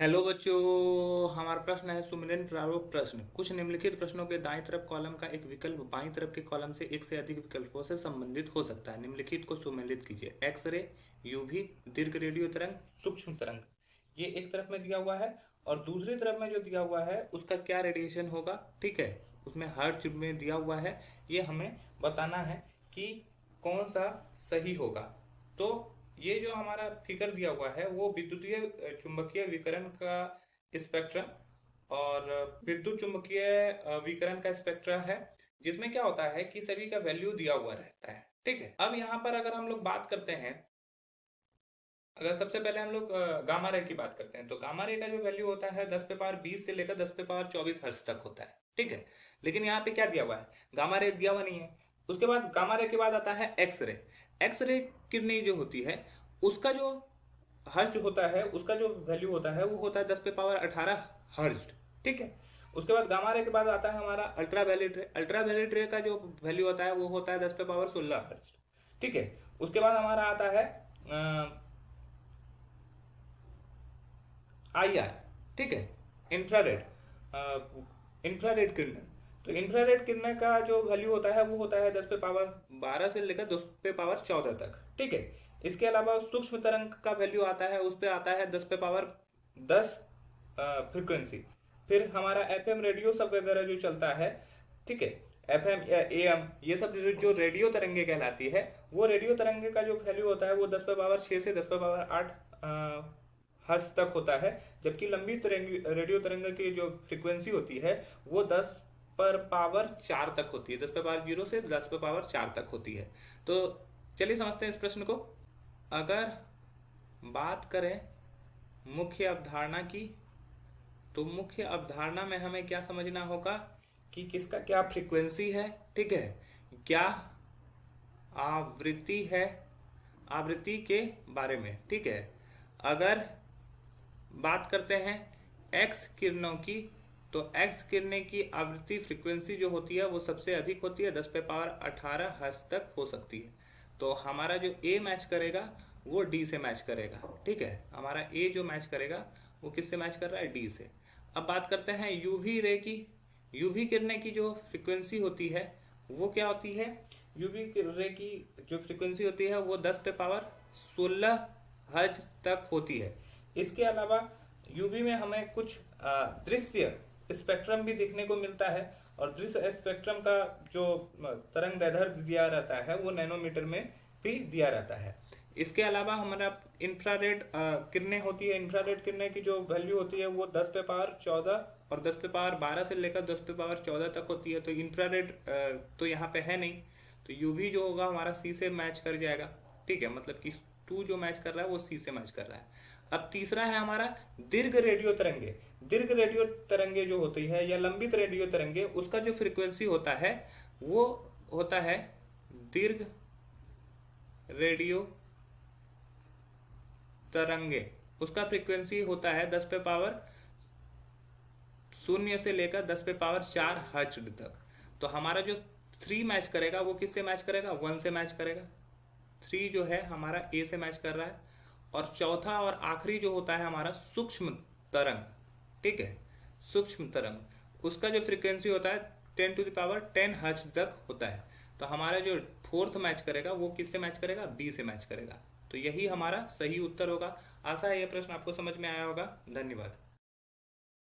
Hello बच्चों। हमारा प्रश्न है सुमेलित प्रारूप प्रश्न। कुछ निम्नलिखित प्रश्नों के दाईं तरफ कॉलम का एक विकल्प बाईं तरफ के कॉलम से एक से अधिक विकल्पों से संबंधित हो सकता है। निम्नलिखित को सुमेलित कीजिए। एक्सरे, यूवी, दीर्घ रेडियो तरंग, सूक्ष्म तरंग। ये एक तरफ में दिया हुआ है और दूसरी तरफ में जो दिया हुआ है उसका क्या रेडिएशन होगा। ठीक है, उसमें हर्ट्ज में दिया हुआ है। ये हमें बताना है कि कौन सा सही होगा। तो ये जो हमारा फिगर दिया हुआ है वो विद्युतीय चुंबकीय विकिरण का स्पेक्ट्रम और विद्युत चुंबकीय विकिरण का स्पेक्ट्रम है, जिसमें क्या होता है कि सभी का वैल्यू दिया हुआ रहता है। ठीक है, अब यहाँ पर अगर हम लोग बात करते हैं, अगर सबसे पहले हम लोग गामा रे की बात करते हैं तो गामा रे का जो वैल्यू होता है 10 पे पावर 20 से लेकर 10 पे पावर 24 हर्ट्ज तक होता है। ठीक है, लेकिन यहाँ पे क्या दिया हुआ है, गामा रे दिया हुआ नहीं है। उसके बाद गामा रे के बाद आता है एक्स रे। एक्स रे किरणें जो होती है उसका जो हर्ज होता है, उसका जो वैल्यू होता है वो होता है 10 पे पावर 18 हर्ज। ठीक है, उसके बाद गामा रे के बाद आता है हमारा अल्ट्रावायलेट रे। अल्ट्रावायलेट रे का जो वैल्यू होता है वो होता है 10 पे पावर 16 हर्ज। ठीक है, उसके बाद हमारा आता है IR। ठीक है, इंफ्रारेड, इंफ्रारेड किरणें। तो इंफ्रारेड किरणें का जो वैल्यू होता है वो होता है 10 पे पावर 12 से लेकर 10 पे पावर 14 तक। ठीक है, इसके अलावा सूक्ष्म तरंग का वैल्यू आता है, उस पे आता है 10 पे पावर 10 फ्रीक्वेंसी। फिर हमारा FM रेडियो सब वगैरह जो चलता है, ठीक है, FM या AM ये सब जो रेडियो तरंगे कहलाती है, वो रेडियो तरंगे का जो वैल्यू होता है वो 10 पे पावर 6 से 10 पे पावर 8 हर्ट्ज तक होता है। जबकि लंबी रेडियो तरंग की जो फ्रीक्वेंसी होती है वो 10 पर पावर 4 तक होती है। 10 पे पावर 0 से 10 पे पावर 4 तक होती है। तो चलिए समझते हैं इस प्रश्न को। अगर बात करें मुख्य अवधारणा की, तो मुख्य अवधारणा में हमें क्या समझना होगा कि किसका क्या फ्रीक्वेंसी है। ठीक है, क्या आवृत्ति है, आवृत्ति के बारे में। ठीक है, अगर बात करते हैं एक्स किरणों की, तो एक्स किरणें की आवृत्ति फ्रीक्वेंसी जो होती है वो सबसे अधिक होती है, 10 पे पावर 18 हर्ट्ज तक हो सकती है। तो हमारा जो ए मैच करेगा वो डी से मैच करेगा। ठीक है, हमारा ए जो मैच करेगा वो किससे मैच कर रहा है, डी से। अब बात करते हैं यूवी रे की। यूवी किरणें की जो फ्रीक्वेंसी होती है वो क्या होती है, यूवी रे की जो फ्रीक्वेंसी होती है वो 10 पे पावर 16 हर्ट्ज तक होती है। इसके अलावा यूवी में हमें कुछ दृश्य स्पेक्ट्रम भी देखने को मिलता है, और दृश्य स्पेक्ट्रम का जो तरंग दैर्ध्य दिया रहता है वो नैनोमीटर में भी दिया रहता है। इसके अलावा हमारा इंफ्रारेड किरणें होती है। इंफ्रारेड किरणें की जो वैल्यू होती है वो 10 पे पावर 14 और 10 पे पावर 12 से लेकर 10 पे पावर 14 तक होती है। तो इंफ्रारेड तो यहाँ पे है नहीं, तो यूवी जो होगा हमारा सी से मैच कर जाएगा। ठीक है, मतलब कि टू जो मैच कर रहा है वो सी से मैच कर रहा है। अब तीसरा है हमारा दीर्घ रेडियो तरंगे। दीर्घ रेडियो तरंगे जो होती है या लंबित रेडियो तरंगे, उसका जो फ्रीक्वेंसी होता है वो होता है दीर्घ रेडियो तरंगे। उसका फ्रीक्वेंसी होता है 10 पे पावर 0 से लेकर 10 पे पावर 4 हर्ट्ज तक। तो हमारा जो 3 मैच करेगा वो किससे मैच करेगा, 1 से मैच करेगा। 3 जो है हमारा ए से मैच कर रहा है। और चौथा और आखिरी जो होता है हमारा सूक्ष्म तरंग। ठीक है, सूक्ष्म तरंग उसका जो फ्रीक्वेंसी होता है 10 टू द पावर 10 हर्ट्ज तक होता है। तो हमारा जो फोर्थ मैच करेगा वो किससे मैच करेगा, बी से मैच करेगा। तो यही हमारा सही उत्तर होगा। आशा है यह प्रश्न आपको समझ में आया होगा। धन्यवाद।